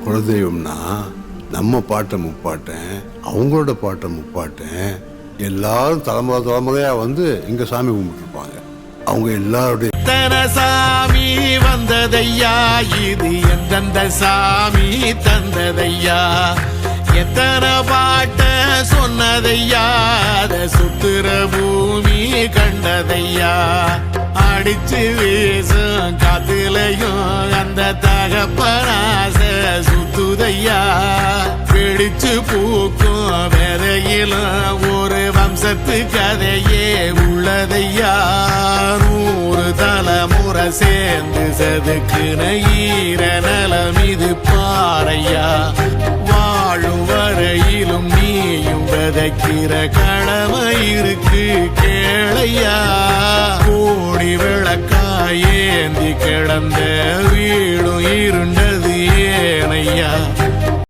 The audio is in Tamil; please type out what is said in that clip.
குலதெய்வம்னா நம்ம பாட்டை முப்பாட்டேன், அவங்களோட பாட்டை முப்பாட்டேன், எல்லாரும் தலைமுறை தலைமுறையா வந்து இங்க சாமி கும்பிட்டுருப்பாங்க. அவங்க எல்லாருடைய சாமி வந்ததையா, இது எந்தெந்த சாமி தந்ததையா, எத்தனை பாட்ட சொன்னதையா, அத சுத்துற பூமி கண்டதையா, அடிச்சு வீசும் காத்துலையும் அந்த தகப்பனாச சுத்துதையா, பிடிச்சு பூக்கும் வேதையிலும் ஒரு வம்சத்து கதையே உள்ளதையா, 100 தலைமுறை சேர்ந்து செதுக்குன ஈர நலம் இது பாறையா, வாழும் வரையிலும் நீயும் விதைக்கிற கடமை இருக்கு கேளையா, கோடி விளக்காயேந்தி கிடந்த வீடும் இருண்டது ஏனையா.